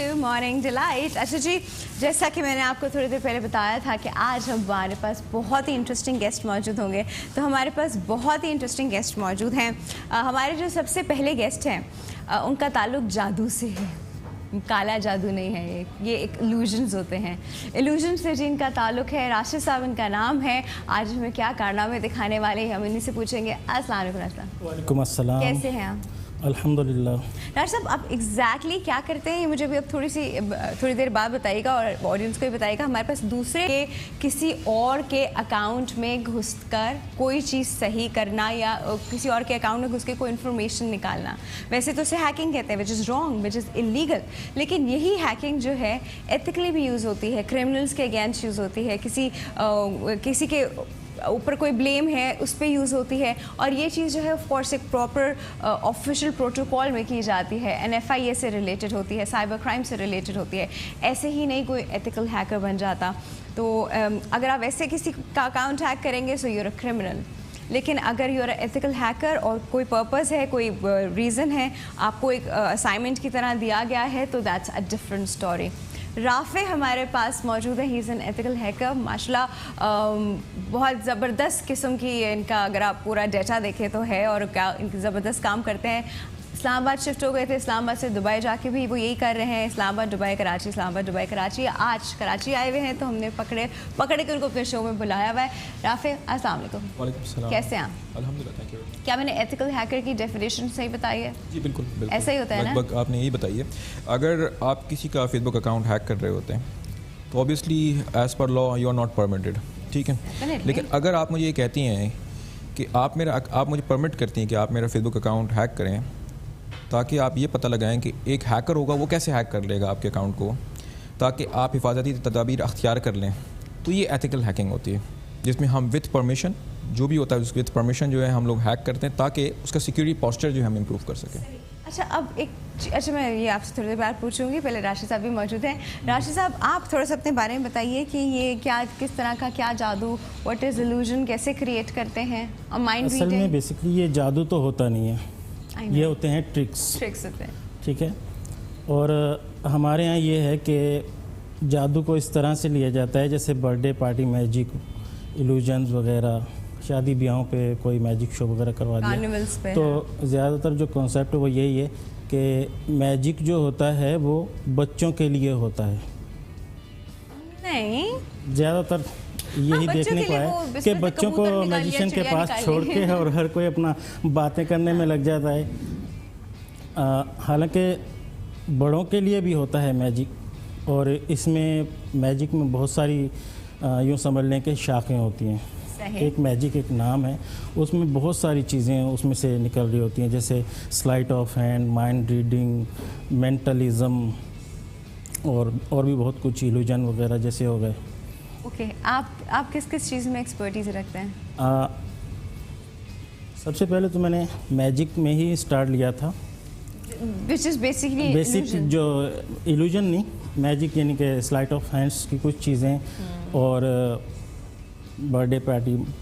To morning delight. अच्छा जी, जैसा कि मैंने आपको थोड़ी देर पहले बताया था कि आज हमारे पास बहुत ही इंटरेस्टिंग गेस्ट मौजूद होंगे, तो हमारे पास बहुत ही इंटरेस्टिंग गेस्ट मौजूद हैं। हमारे जो सबसे पहले गेस्ट हैं उनका ताल्लुक जादू से है। काला जादू नहीं है, ये एक इल्यूजन्स होते हैं। इल्यूजन से जिनका ताल्लुक है, राशिद साहब इनका नाम है। आज हमें क्या कारनामे दिखाने वाले हैं हम इन्हीं से पूछेंगे। अस्सलाम वालेकुम। वालेकुम अस्सलाम। कैसे हैं आप? अल्हम्दुलिल्लाह। राशिद साहब, आप एग्जैक्टली क्या करते हैं ये मुझे भी अब थोड़ी देर बाद बताइएगा और ऑडियंस को भी बताइएगा। हमारे पास दूसरे के किसी और के अकाउंट में घुसकर कोई चीज़ सही करना या किसी और के अकाउंट में घुस के कोई इन्फॉर्मेशन निकालना, वैसे तो उसे हैकिंग कहते हैं, which is wrong, which is illegal. लेकिन यही हैकिंग जो है एथिकली भी यूज़ होती है, क्रिमिनल्स के अगेंस्ट यूज़ होती है, किसी के ऊपर कोई ब्लेम है उस पर यूज़ होती है। और ये चीज़ जो है ऑफ कोर्स एक प्रॉपर ऑफिशियल प्रोटोकॉल में की जाती है, NFIA से रिलेटेड होती है, साइबर क्राइम से रिलेटेड होती है। ऐसे ही नहीं कोई एथिकल हैकर बन जाता। तो अगर आप ऐसे किसी का अकाउंट हैक करेंगे सो यूर अ क्रिमिनल। लेकिन अगर यूर एथिकल हैकर और कोई पर्पस है, कोई रीज़न है, आपको एक असाइनमेंट की तरह दिया गया है, तो that's a different story. Rafe हमारे पास मौजूद है, he is an ethical hacker माशाल्लाह। बहुत ज़बरदस्त किस्म की इनका अगर आप पूरा डेटा देखें तो है, और क्या इनकी ज़बरदस्त काम करते हैं। इस्लामाबाद शिफ्ट हो गए थे, इस्लामाबाद से दुबई जाके भी वो यही कर रहे हैं, इस्लामाबाद दुबई कराची, इस्लामाबाद दुबई कराची। आज कराची आए हुए हैं तो हमने पकड़े के उनको अपने शो में बुलाया हुआ है। राफे, अस्सलाम वालेकुम। वालेकुम सलाम। कैसे हैं आप? अल्हम्दुलिल्लाह, थैंक यू। क्या मैंने एथिकल हैकर की डेफिनेशन सही बताई है? जी बिल्कुल बिल्कुल ऐसा ही होता है ना? लगभग आपने यही बताई है। अगर आप किसी का फेसबुक अकाउंट हैक कर रहे होते हैं तो obviously as per law you are not permitted, ठीक है। लेकिन अगर आप मुझे ये कहती हैं कि आप मुझे परमिट करती हैं कि आप मेरा फेसबुक अकाउंट हैक करें, ताकि आप ये पता लगाएं कि एक हैकर होगा वो कैसे हैक कर लेगा आपके अकाउंट को, ताकि आप हिफाजती तदाबीर अख्तियार कर लें, तो ये एथिकल हैकिंग होती है, जिसमें हम विथ परमिशन जो भी होता है उसके विथ परमिशन जो है हम लोग हैक करते हैं, ताकि उसका सिक्योरिटी पोस्चर जो है हम इम्प्रूव कर सकें। अच्छा, अब अच्छा मैं ये आपसे थोड़ी देर बाद पूछूंगी, पहले राशिद साहब भी मौजूद हैं। राशिद साहब, आप थोड़ा सा अपने बारे में बताइए कि ये क्या, किस तरह का क्या जादू, व्हाट इज़ इल्यूजन, कैसे क्रिएट करते हैं? और माइंड असल में बेसिकली ये जादू तो होता नहीं है, ये होते हैं ट्रिक्स होते हैं, ठीक है। और हमारे यहाँ ये है कि जादू को इस तरह से लिया जाता है जैसे बर्थडे पार्टी मैजिक, इल्यूजन्स वगैरह, शादी ब्याहों पे कोई मैजिक शो वगैरह करवा दिया, तो ज़्यादातर जो कॉन्सेप्ट है वो यही है कि मैजिक जो होता है वो बच्चों के लिए होता है। नहीं, ज़्यादातर यही देखने को है कि बच्चों को मैजिशियन के पास छोड़ के और हर कोई अपना बातें करने में लग जाता है। हालांकि बड़ों के लिए भी होता है मैजिक, और इसमें मैजिक में बहुत सारी यूँ समझ लें कि शाखें होती हैं। एक मैजिक एक नाम है, उसमें बहुत सारी चीज़ें उसमें से निकल रही होती हैं, जैसे slight of hand, mind reading, mentalism और भी बहुत कुछ, इल्यूजन वगैरह जैसे हो गए। ओके, आप किस किस चीज़ में एक्सपर्टीज रखते हैं? सबसे पहले तो मैंने मैजिक में ही स्टार्ट लिया था, विच इज़ बेसिकली बेसिक जो इल्यूजन नहीं, मैजिक यानी कि स्लाइट ऑफ हैंड्स की कुछ चीज़ें, और बर्थडे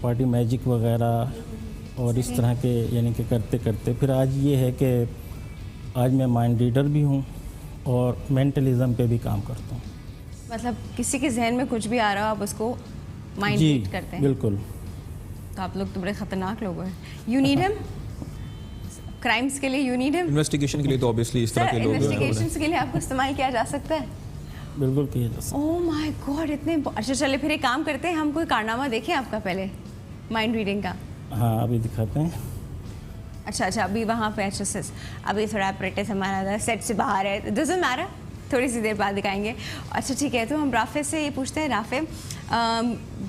पार्टी मैजिक वगैरह, और इस तरह के यानी कि करते करते फिर आज ये है कि आज मैं माइंड रीडर भी हूँ और मेंटलिज्म पे भी काम करता हूँ। मतलब किसी के जहन में कुछ भी आ रहा हो आप उसको माइंड रीड करते हैं? बिल्कुल। तो आप लोग तो बड़े ख़तरनाक लोग हैं। यू नीड हिम क्राइम्स के लिए, यू नीड हिम इन्वेस्टिगेशन के लिए, तो ऑब्वियसली इस तरह के लोग इन्वेस्टिगेशंस के लिए आपको इस्तेमाल किया जा सकता है? बिल्कुल किया जा सकता है। ओह माय गॉड, इतने अच्छा। चलिए फिर एक काम करते हैं, हम कोई कारनामा देखें आपका पहले माइंड रीडिंग का। हाँ, अभी दिखाते हैं। अच्छा, अभी वहाँ पे अच्छा से अभी थोड़ा अपरेटिस हमारा सेट से बाहर है, डजंट मैटर, थोड़ी सी देर बाद दिखाएंगे। अच्छा ठीक है, तो हम राफे से ये पूछते हैं। राफे,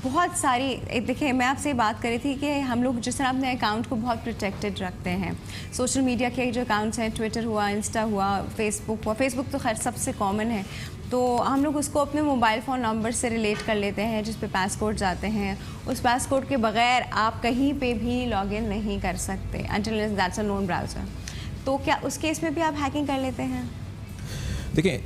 बहुत सारी देखिए, मैं आपसे बात कर रही थी कि हम लोग जिस तरह अपने अकाउंट को बहुत प्रोटेक्टेड रखते हैं, सोशल मीडिया के जो अकाउंट्स हैं, ट्विटर हुआ, इंस्टा हुआ, फेसबुक हुआ, फेसबुक तो खैर सबसे कॉमन है, तो हम लोग उसको अपने मोबाइल फ़ोन नंबर से रिलेट कर लेते हैं जिस पे पासकोड जाते हैं। उस पासकोड के बगैर आप कहीं पे भी लॉगिन नहीं कर सकते until that's a known browser. तो क्या उस केस में भी आप हैकिंग कर लेते हैं? देखिए,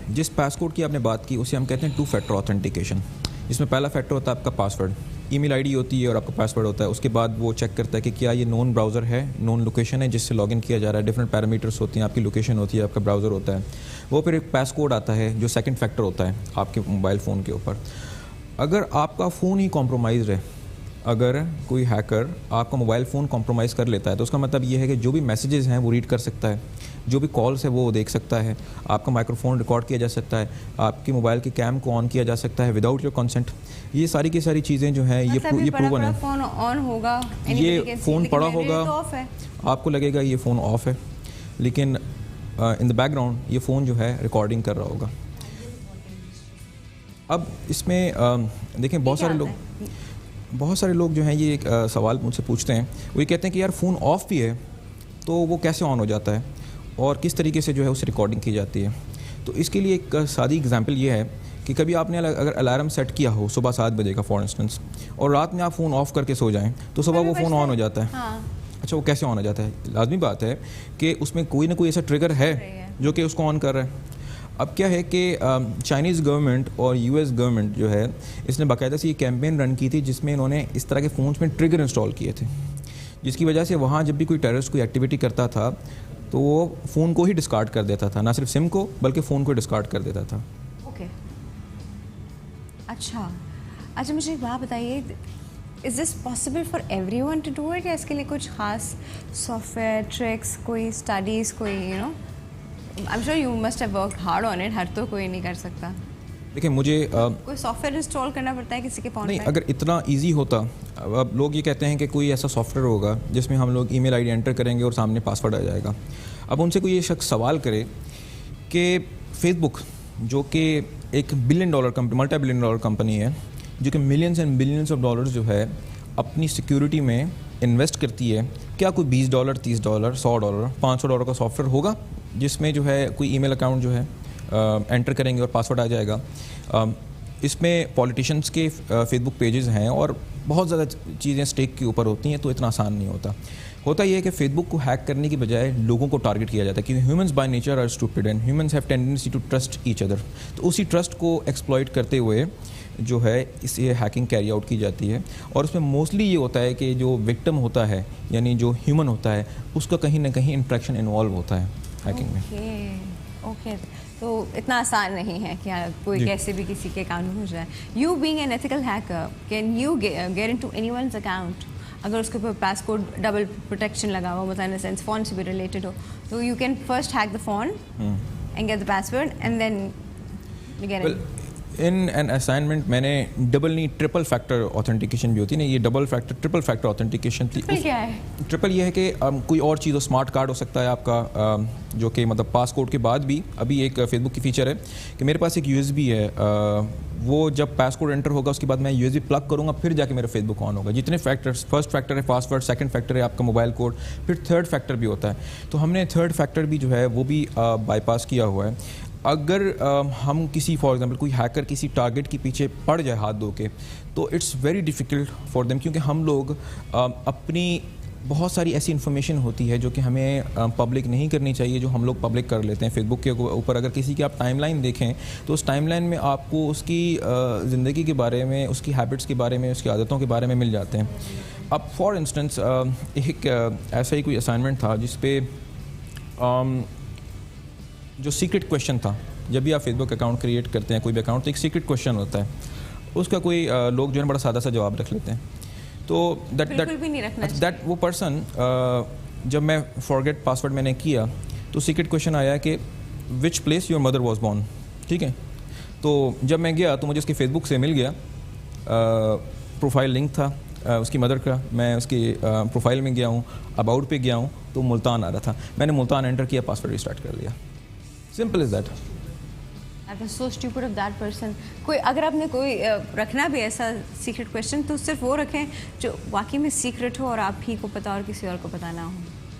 जिस पासकोड की आपने बात की उसे हम कहते हैं टू फैक्टर ऑथेंटिकेशन। जिसमें पहला फैक्टर होता है आपका पासवर्ड, ईमेल आईडी होती है और आपका पासवर्ड होता है। उसके बाद वो चेक करता है कि क्या ये नोन ब्राउज़र है, नोन लोकेशन है जिससे लॉगिन किया जा रहा है। डिफरेंट पैरामीटर्स होती हैं, आपकी लोकेशन होती है, आपका ब्राउज़र होता है। वो फिर एक पास कोड आता है जो सेकंड फैक्टर होता है आपके मोबाइल फ़ोन के ऊपर। अगर आपका फ़ोन ही कॉम्प्रोमाइज़ है, अगर कोई हैकर आपका मोबाइल फ़ोन कॉम्प्रोमाइज़ कर लेता है तो उसका मतलब ये है कि जो भी मैसेजेस हैं वो रीड कर सकता है, जो भी कॉल्स है वो देख सकता है, आपका माइक्रोफोन रिकॉर्ड किया जा सकता है, आपकी मोबाइल के कैम को ऑन किया जा सकता है विदाउट योर कंसेंट। ये सारी की सारी चीज़ें जो हैं ये प्रूवन है। फ़ोन ऑन होगा, ये फ़ोन पड़ा होगा, आपको लगेगा ये फ़ोन ऑफ है, लेकिन इन द बैकग्राउंड ये फ़ोन जो है रिकॉर्डिंग कर रहा होगा। अब इसमें देखें बहुत सारे लोग जो हैं ये एक सवाल मुझसे पूछते हैं, वो ये कहते हैं कि यार फ़ोन ऑफ भी है तो वो कैसे ऑन हो जाता है और किस तरीके से जो है उससे रिकॉर्डिंग की जाती है। तो इसके लिए एक सादी एग्जांपल ये है कि कभी आपने अगर अलार्म सेट किया हो सुबह 7 बजे का फॉर इंस्टेंस, और रात में आप फ़ोन ऑफ करके सो जाएं तो सुबह वो फ़ोन ऑन हो जाता है। हाँ। अच्छा, वो कैसे ऑन हो जाता है? लाजमी बात है कि उसमें कोई ना कोई ऐसा ट्रिगर है जो कि उसको ऑन कर रहा है। अब क्या है कि चाइनीज़ गवर्नमेंट और यूएस गवर्नमेंट जो है इसने बाकायदा से ये कैंपेन रन की थी जिसमें इन्होंने इस तरह के फ़ोन्स में ट्रिगर इंस्टॉल किए थे, जिसकी वजह से वहाँ जब भी कोई टेररिस्ट कोई एक्टिविटी करता था तो वो फ़ोन को ही डिस्कार्ड कर देता था, ना सिर्फ सिम को बल्कि फ़ोन को डिस्कार्ड कर देता था। ओके, अच्छा मुझे एक बात बताइए, is this possible for everyone to do it, या इसके लिए कुछ खास सॉफ्टवेयर ट्रिक्स, कोई स्टडीज़, कोई I am sure you must have worked hard on it, हर तो कोई नहीं कर सकता। देखिए मुझे कोई सॉफ्टवेयर इंस्टॉल करना पड़ता है किसी के फ़ोन नहीं, पे? अगर इतना इजी होता, अब लोग ये कहते हैं कि कोई ऐसा सॉफ्टवेयर होगा जिसमें हम लोग ईमेल आईडी एंटर करेंगे और सामने पासवर्ड आ जाएगा। अब उनसे कोई ये शख्स सवाल करे कि फेसबुक जो कि एक मल्टी बिलियन डॉलर कंपनी है, जो कि millions and billions of dollars जो है अपनी सिक्योरिटी में इन्वेस्ट करती है, क्या कोई $20, $30, $100, $500 का सॉफ्टवेयर होगा जिसमें जो है कोई ईमेल अकाउंट जो है एंटर करेंगे और पासवर्ड आ जाएगा? इसमें पॉलिटिशियंस के फेसबुक पेजेस हैं और बहुत ज़्यादा चीज़ें स्टेक के ऊपर होती हैं, तो इतना आसान नहीं होता ये है कि फेसबुक को हैक करने की बजाय लोगों को टारगेट किया जाता है, क्योंकि humans by nature are stupid and humans have tendency to trust each other. तो उसी ट्रस्ट को एक्सप्लॉइट करते हुए जो है इसे हैकिंग कैरी आउट की जाती है, और उसमें मोस्टली ये होता है कि जो विक्टिम होता है यानी जो ह्यूमन होता है उसका कहीं ना कहीं इंट्रैक्शन इन्वॉल्व होता है हैकिंग में। ओके, तो इतना आसान नहीं है कि कोई कैसे भी किसी के अकाउंट में घुस जाए। You being an ethical hacker, can you get into anyone's account अगर उसके ऊपर पासकोड डबल प्रोटेक्शन लगा हुआ, मतलब इन द सेंस फ़ोन से भी रिलेटेड हो, तो you can first hack the phone and get the password and then you get it? In an assignment मैंने डबल नहीं ट्रिपल फैक्टर ऑथेंटिकेशन भी होती है ना, ये ट्रिपल फैक्टर ऑथेंटिकेशन थी। क्या है? ट्रिपल ये है कि कोई और चीज़ हो, स्मार्ट कार्ड हो सकता है आपका, जो कि मतलब पासकोड के बाद भी अभी एक फेसबुक की फीचर है कि मेरे पास एक यूएसबी है, वो जब पासकोड एंटर होगा उसके बाद मैं यूएसबी प्लग करूँगा फिर जाके मेरा फेसबुक ऑन होगा। जितने फैक्टर्स, फर्स्ट फैक्टर है पासवर्ड, सेकंड फैक्टर है आपका मोबाइल कोड, फिर थर्ड फैक्टर भी होता है। तो हमने थर्ड फैक्टर भी जो है वो भी बाईपास किया हुआ है। अगर हम किसी फॉर एग्जांपल कोई हैकर किसी टारगेट के पीछे पड़ जाए हाथ धो के, तो it's very difficult for them, क्योंकि हम लोग अपनी बहुत सारी ऐसी इन्फॉर्मेशन होती है जो कि हमें पब्लिक नहीं करनी चाहिए, जो हम लोग पब्लिक कर लेते हैं। फेसबुक के ऊपर अगर किसी की आप टाइमलाइन देखें तो उस टाइमलाइन में आपको उसकी ज़िंदगी के बारे में, उसकी हैबिट्स के बारे में, उसकी आदतों के बारे में मिल जाते हैं। अब फॉर इंस्टेंस एक ऐसा ही कोई असाइनमेंट था जिस पे जो सीक्रेट क्वेश्चन था, जब भी आप फेसबुक अकाउंट क्रिएट करते हैं कोई भी अकाउंट, तो एक सीक्रेट क्वेश्चन होता है, उसका कोई लोग जो है बड़ा सादा सा जवाब रख लेते हैं। तो दैट वो पर्सन, जब मैं फॉरगेट पासवर्ड मैंने किया तो सीक्रेट क्वेश्चन आया कि which place your mother was born, ठीक है। तो जब मैं गया तो मुझे उसके फेसबुक से मिल गया, प्रोफाइल लिंक था उसकी मदर का, मैं उसकी प्रोफाइल में गया हूँ, अबाउट पे गया हूँ तो मुल्तान आ रहा था, मैंने मुल्तान एंटर किया, पासवर्ड रिस्टार्ट कर लिया। Simple is that. That was so stupid of that person. कोई अगर आपने कोई रखना भी ऐसा सीक्रेट क्वेश्चन तो सिर्फ वो रखें जो वाकई में सीक्रेट हो और आप ही को पता और किसी और को पता ना हो।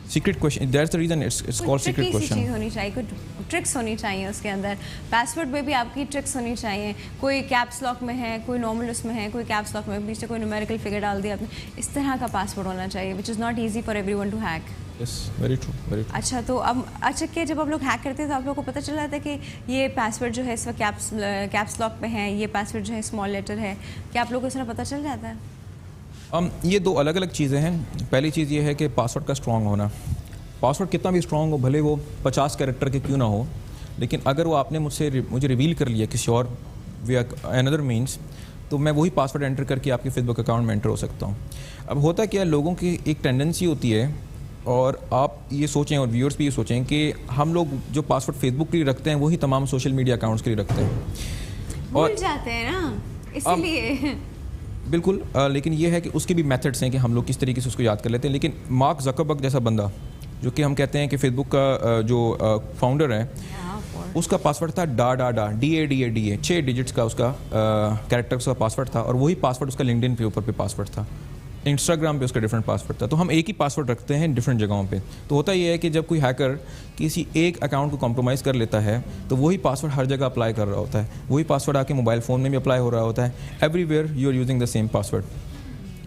Secret question, that's the reason it's called secret question. चीज़ होनी चाहिए, कुछ ट्रिक्स होनी चाहिए उसके अंदर। पासवर्ड में भी आपकी ट्रिक्स होनी चाहिए, कोई कैप्स लॉक में है, कोई नॉर्मल उसमें है, कोई कैप्स लॉक में पीछे कोई न्यूमेरिकल फिगर डाल दिया आपने, इस तरह का पासवर्ड होना चाहिए, which is not easy for everyone to hack. Yes, very true, very true. अच्छा, तो अब कि जब आप लोग हैक करते हैं तो आप लोगों को पता चल जाता है कि ये पासवर्ड जो है इस वक्त कैप्स लॉक पे है, ये पासवर्ड जो है स्मॉल लेटर है, क्या आप लोगों को इस तरह पता चल जाता है? ये दो अलग अलग चीज़ें हैं। पहली चीज़ ये है कि पासवर्ड का स्ट्रॉन्ग होना। पासवर्ड कितना भी स्ट्रॉन्ग हो, भले वो 50 कैरेक्टर के क्यों ना हो, लेकिन अगर वो आपने मुझे रिवील कर लिया किसी और अनदर मीन्स, तो मैं वही पासवर्ड एंटर करके आपके फेसबुक अकाउंट में एंटर हो सकता हूँ। अब होता क्या है, लोगों की एक टेंडेंसी होती है, और आप ये सोचें और व्यूअर्स भी ये सोचें कि हम लोग जो पासवर्ड फेसबुक के लिए रखते हैं वही तमाम सोशल मीडिया अकाउंट्स के लिए रखते हैं, भूल जाते हैं ना, इसलिए। बिल्कुल, लेकिन ये है कि उसके भी मेथड्स हैं कि हम लोग किस तरीके से उसको याद कर लेते हैं। लेकिन मार्क ज़करबर्ग जैसा बंदा, जो कि हम कहते हैं कि फेसबुक का जो फाउंडर है, उसका पासवर्ड था DA 6 डिजिट्स का उसका कैरेक्टर्स का पासवर्ड था, और वही पासवर्ड उसका लिंक्डइन के ऊपर पे पासवर्ड था, इंस्टाग्राम पे उसका डिफरेंट पासवर्ड था। तो हम एक ही पासवर्ड रखते हैं डिफरेंट जगहों पे। तो होता ये है कि जब कोई हैकर किसी एक अकाउंट को कॉम्प्रोमाइज़ कर लेता है तो वही पासवर्ड हर जगह अप्लाई कर रहा होता है, वही पासवर्ड आपके मोबाइल फ़ोन में भी अप्लाई हो रहा होता है, everywhere you are using the same password.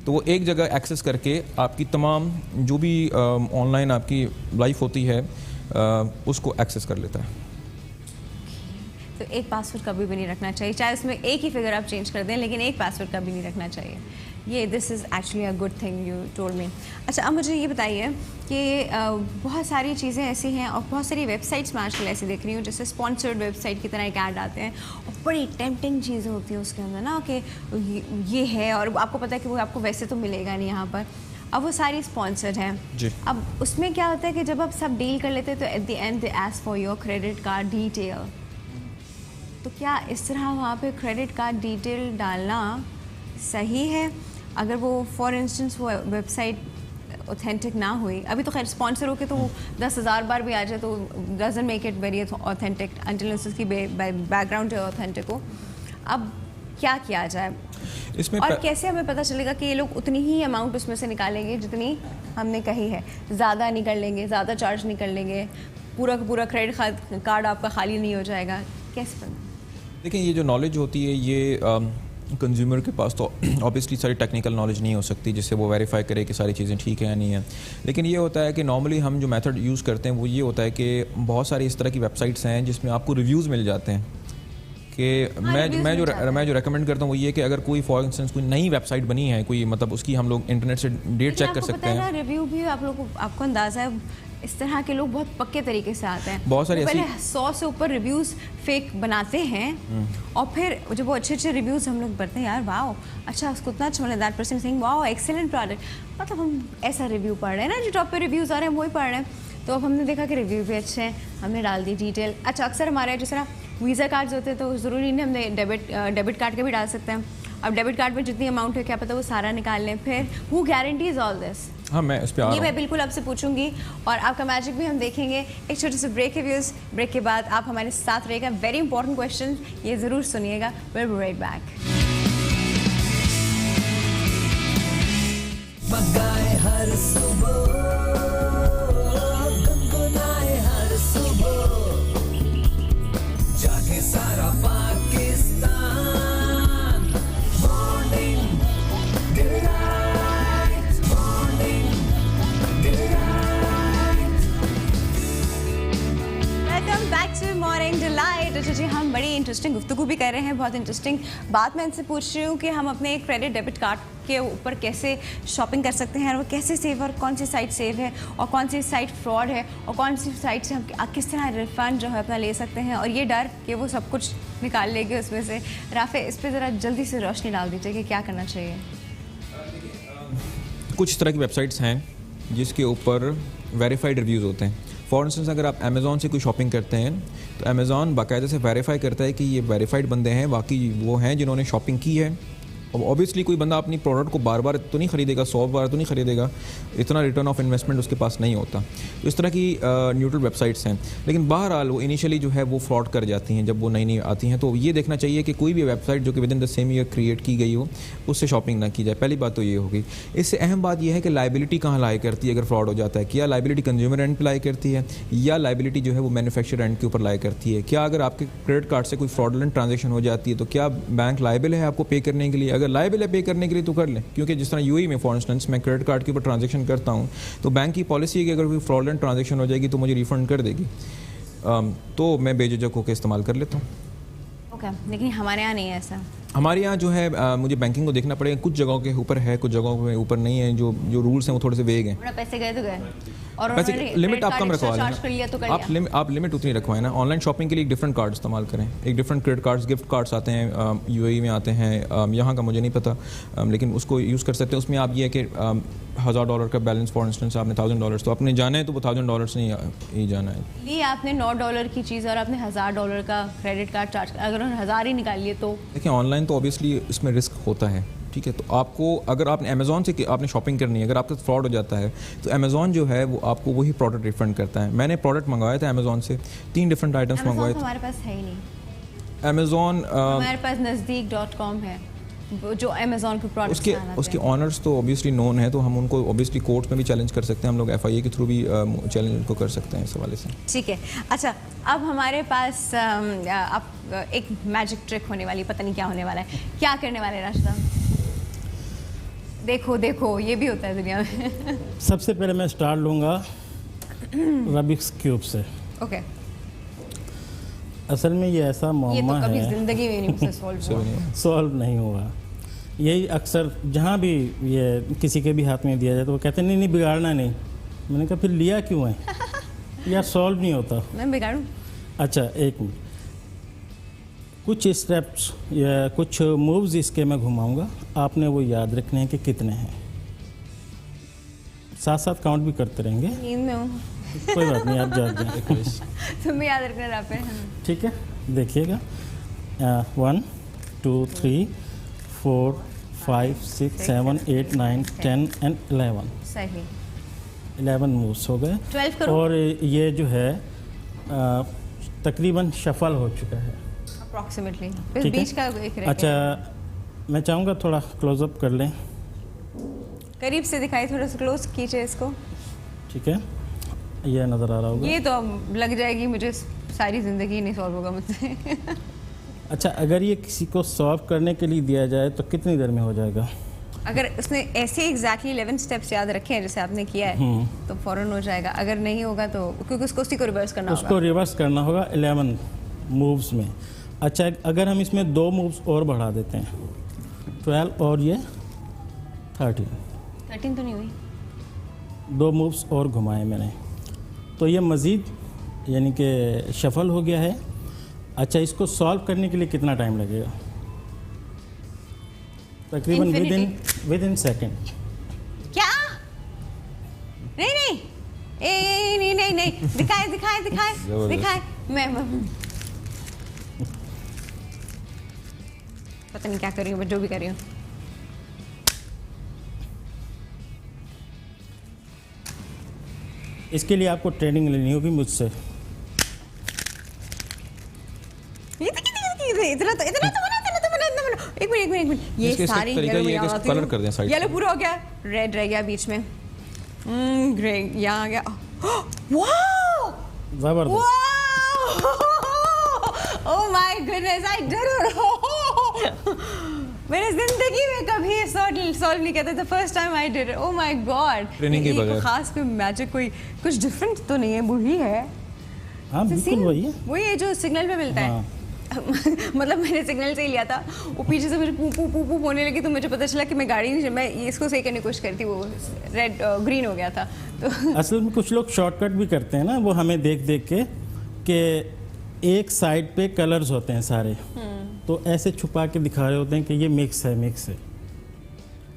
तो वो एक जगह एक्सेस करके आपकी तमाम जो भी ऑनलाइन आपकी लाइफ होती है उसको एक्सेस कर लेता है। तो एक पासवर्ड कभी भी नहीं रखना चाहिए, चाहे उसमें एक ही फिगर आप चेंज कर दें, लेकिन एक पासवर्ड कभी नहीं रखना चाहिए। ये this is actually a good thing you told me. अच्छा, अब मुझे ये बताइए कि बहुत सारी चीज़ें ऐसी हैं और बहुत सारी वेबसाइट्स मैं आजकल ऐसी देख रही हूँ जैसे स्पॉन्सर्ड वेबसाइट की तरह एक ऐड आते हैं और बड़ी टेम्पटिंग चीज़ें होती हैं उसके अंदर ना, कि ये है और आपको पता है कि वो आपको वैसे तो मिलेगा नहीं यहाँ पर। अब वो सारी स्पॉन्सर्ड हैं जी। अब उसमें क्या होता है कि जब आप सब डील कर लेते हैं तो at the and they ask for your credit card detail. तो क्या इस तरह वहाँ पे क्रेडिट कार्ड डिटेल डालना सही है? अगर वो फॉर इंस्टेंस वो वेबसाइट ऑथेंटिक ना हुई, अभी तो खैर स्पॉन्सर होके तो 10,000 बार भी आ जाए तो doesn't make it very authentic until उसकी बैकग्राउंड जो ऑथेंटिक हो। अब क्या किया जाए इसमें और कैसे हमें पता चलेगा कि ये लोग उतनी ही अमाउंट उसमें से निकालेंगे जितनी हमने कही है, ज़्यादा नहीं कर लेंगे, ज़्यादा चार्ज नहीं कर लेंगे, पूरा का पूरा क्रेडिट कार्ड आपका खाली नहीं हो जाएगा? कैसे पता? देखिए, ये जो नॉलेज होती है ये कंज्यूमर के पास तो ऑब्वियसली सारी टेक्निकल नॉलेज नहीं हो सकती जिससे वो वेरीफाई करे कि सारी चीज़ें ठीक है या नहीं है। लेकिन ये होता है कि नॉर्मली हम जो मेथड यूज़ करते हैं वो ये होता है कि बहुत सारी इस तरह की वेबसाइट्स हैं जिसमें आपको रिव्यूज़ मिल जाते हैं कि मैं जो रेकमेंड करता हूँ वो ये कि अगर कोई फॉर इंस्टेंस कोई नई वेबसाइट बनी है, कोई मतलब उसकी हम लोग इंटरनेट से डेट चेक कर सकते हैं। रिव्यू भी आप लोग को आपको अंदाज़ा है इस तरह के लोग बहुत पक्के तरीके से आते हैं, बहुत सारे पहले 100 से ऊपर रिव्यूज़ फेक बनाते हैं और फिर जब वो अच्छे अच्छे रिव्यूज़ हम लोग पढ़ते हैं, यार वाओ अच्छा उसको इतना अच्छा मिला, that person saying wow excellent product, मतलब हम ऐसा रिव्यू पढ़ रहे हैं ना जो टॉप पे रिव्यूज़ आ रहे हैं वही पढ़ रहे हैं। तो अब हमने देखा कि रिव्यू भी अच्छे हैं, हमने डाल दी डिटेल। अच्छा, अक्सर हमारे जिस तरह वीज़ा कार्ड्स होते हैं तो ज़रूरी नहीं हमने डेबिट कार्ड के भी डाल सकते हैं। अब डेबिट कार्ड में जितनी अमाउंट है क्या पता वो सारा निकाल लें, फिर हु गारंटीज ऑल दिस? हाँ, मैं इस पे आ रहा हूं। ये मैं बिल्कुल आपसे पूछूंगी और आपका मैजिक भी हम देखेंगे। एक छोटे से ब्रेक के व्यूज़, ब्रेक के बाद आप हमारे साथ रहेगा। वेरी इंपॉर्टेंट क्वेश्चन, ये ज़रूर सुनिएगा। Will be right back. हर सुबह गुनगुनाए हर सुबह जाके सारा Pakistan morning delight morning delight. Welcome back to morning delight. अच्छा जी, हम बड़ी इंटरेस्टिंग गुफ्तगू भी कर रहे हैं। बहुत इंटरेस्टिंग बात मैं इनसे पूछ रही हूँ कि हम अपने क्रेडिट डेबिट कार्ड के ऊपर कैसे शॉपिंग कर सकते हैं और वो कैसे सेव, और कौन सी साइट सेव है और कौन सी साइट फ्रॉड है और कौन सी साइट से हम किस तरह रिफंड जो है अपना ले सकते हैं, और ये डर कि वो सब कुछ निकाल लेंगे उसमें से। राफे, इस पर ज़रा जल्दी से रोशनी डाल दीजिए कि क्या करना चाहिए। कुछ इस तरह की वेबसाइट्स हैं जिसके ऊपर वेरीफाइड रिव्यूज़ होते हैं। फॉर इंस्टेंस अगर आप अमेज़ॉन से कोई शॉपिंग करते हैं तो अमेज़ॉन बाकायदा से वेरीफाई करता है कि ये वेरीफाइड बंदे हैं, वाकई वो हैं जिन्होंने शॉपिंग की है। अब ऑब्वियसली कोई बंदा अपनी प्रोडक्ट को बार बार तो नहीं ख़रीदेगा, 100 बार तो नहीं ख़रीदेगा, इतना रिटर्न ऑफ इन्वेस्टमेंट उसके पास नहीं होता। तो इस तरह की न्यूट्रल वेबसाइट्स हैं, लेकिन बहरहाल वो इनिशियली जो है वो फ्रॉड कर जाती हैं जब वो नई नई आती हैं। तो ये देखना चाहिए कि कोई भी वेबसाइट जो कि with in the same year create की गई हो उससे शॉपिंग ना की जाए। पहली बात तो ये होगी। इससे अहम बात यह है कि लाइबिलिटी कहाँ लाई करती है अगर फ्रॉड हो जाता है। क्या लाइबिलिटी कंज्यूमर एंड पर लाई करती है या लाइबिलिटी जो है वो मैन्युफैक्चरर एंड के ऊपर लाई करती है? क्या अगर आपके क्रेडिट कार्ड से कोई फ्रॉडलेंट ट्रांजेक्शन हो जाती है तो क्या बैंक लाइबल है आपको पे करने के लिए? अगर लायबल है पे करने के लिए तो कर लें, क्योंकि जिस तरह यूएई में फॉर इंस्टेंस मैं क्रेडिट कार्ड के ऊपर ट्रांजेक्शन करता हूँ तो बैंक की पॉलिसी है कि अगर कोई फ्रॉडलेंट ट्रांजेक्शन हो जाएगी तो मुझे रिफ़ंड कर देगी, तो मैं बेझिझक होकर इस्तेमाल कर लेता हूँ। ओके, लेकिन हमारे यहाँ नहीं है ऐसा। हमारे यहाँ जो है मुझे बैंकिंग को देखना पड़ेगा, कुछ जगहों के ऊपर है, कुछ जगहों के ऊपर नहीं है, जो रूल्स हैं वो थोड़े से वेग हैं। थोड़ा पैसे गए तो गए, और पैसे लिमिट आप कम रखवा लें, आप लिमिट उतनी रखवाएं ना। ऑनलाइन शॉपिंग के लिए एक डिफरेंट कार्ड इस्तेमाल करें, एक different credit cards, gift cards आते हैं, यूएई में आते हैं, यहाँ का मुझे नहीं पता, लेकिन उसको यूज़ कर सकते हैं। उसमें आप ये है कि $1000 का बैलेंस फॉर इंस्टेंस आपने $1000 तो आपने जाना है तो वो $1000 नहीं ही जाना है। ये आपने $9 की चीज़ और आपने $1000 का क्रेडिट कार्ड चार्ज, अगर उन्होंने 1000 ही निकाल लिए तो देखिए ऑनलाइन तो ऑब्वियसली इसमें रिस्क होता है, ठीक है। तो आपको अगर आपने अमेज़ॉन से आपने शॉपिंग करनी है, अगर आपका फ्रॉड हो जाता है तो अमेज़ॉन जो है वो आपको वही प्रोडक्ट रिफंड करता है। मैंने प्रोडक्ट मंगवाया था अमेज़ॉन से, 3 डिफरेंट आइटम्स मंगवाए थे। हमारे पास है ही नहीं अमेज़ॉन, हमारे पास नज़दीक.com है जो अमेज़ॉन के प्रोडक्ट्स उसके ऑनर्स तो ऑब्वियसली नोन है, तो हम उनको ऑब्वियसली कोर्ट में भी चैलेंज कर सकते हैं, हम लोग FIA के थ्रू भी चैलेंज उनको कर सकते हैं इस हवाले से। ठीक है। अच्छा, अब हमारे पास अब एक मैजिक ट्रिक होने वाली, पता नहीं क्या होने वाला है, क्या करने वाले हैं राशिद? देखो देखो, ये भी होता है दुनिया में। सबसे पहले मैं स्टार्ट लूँगा रबिक्स क्यूब से। ओके। असल में ये ऐसा मामला है, ये तो कभी है, जिंदगी में नहीं सॉल्व नहीं हुआ। यही अक्सर जहाँ भी ये किसी के भी हाथ में दिया जाए तो वो कहते हैं नहीं बिगाड़ना नहीं। मैंने कहा फिर लिया क्यों है यार, सॉल्व नहीं होता। मैं बिगाड़ूं? अच्छा एक मिनट, कुछ स्टेप्स या कुछ मूव्स इसके मैं घुमाऊंगा, आपने वो याद रखने हैं कि कितने हैं, साथ साथ काउंट भी करते रहेंगे। नींद में हूँ। कोई बात नहीं, आप याद देंगे। तुम भी याद रखना रहा पे। ठीक है, देखिएगा 1 2 3 4 5 6 7 8 9 10 एंड 11। सही, 11 मूव्स हो गए। 12 करो। और ये जो है तकरीबन शफल हो चुका है अप्रॉक्सीमेटली। ठीक बीच का है। एक रह अच्छा, मैं चाहूँगा थोड़ा क्लोजअप कर लें, करीब से दिखाई, थोड़ा सा क्लोज कीजिए इसको। ठीक है, ये नज़र आ रहा होगा। ये तो अब लग जाएगी मुझे, सारी ज़िंदगी नहीं सॉल्व होगा मुझसे। अच्छा, अगर ये किसी को सॉल्व करने के लिए दिया जाए तो कितनी देर में हो जाएगा? अगर उसने ऐसे एग्जैक्टली 11 स्टेप्स याद रखे हैं जैसे आपने किया है तो फ़ौरन हो जाएगा। अगर नहीं होगा तो क्योंकि उसको उसी को रिवर्स करना होगा। उसको रिवर्स करना होगा 11 मूव्स में। अच्छा, अगर हम इसमें 2 मूव्स और बढ़ा देते हैं, 12 और ये 13 तो नहीं हुई, 2 मूव्स और घुमाए मैंने, तो ये मज़ीद यानी कि शफल हो गया है। अच्छा, इसको सॉल्व करने के लिए कितना टाइम लगेगा? तकरीबन विद इन सेकेंड। क्या? नहीं नहीं, नहीं नहीं नहीं, दिखाए दिखाए दिखाए दिखाए। मैं पता नहीं क्या कर रही हूँ, जो भी कर रही हूँ। इसके लिए आपको ट्रेनिंग लेनी होगी मुझसे। इतना तो बना। एक मिनट, ये सारी कलर कर दें साइड। येलो पूरा हो गया, रेड रह गया बीच में, ग्रे यहाँ आ गया। वाओ, जबरदस्त। Oh my goodness, I did it. मैंने जिंदगी में कभी सॉल्व नहीं किया था, the first time I did it. Oh my God, training के बगैर खास कोई मैजिक, कोई कुछ डिफरेंट तो नहीं है, वही है। हाँ बिल्कुल वही है, वही है जो सिग्नल पे मिलता है। मतलब मैंने सिग्नल से ही लिया था, वो पीछे से मुझे पू पू पू पू होने लगी तो मुझे पता चला कि मैं गाड़ी नहीं, मैं इसको सही करने की कोशिश करती, वो रेड ग्रीन हो गया था। तो असल में कुछ लोग शॉर्टकट भी करते हैं ना, वो हमें देख देख के कि एक साइड पे कलर्स होते हैं सारे, तो ऐसे छुपा के दिखा रहे होते हैं कि ये मिक्स है।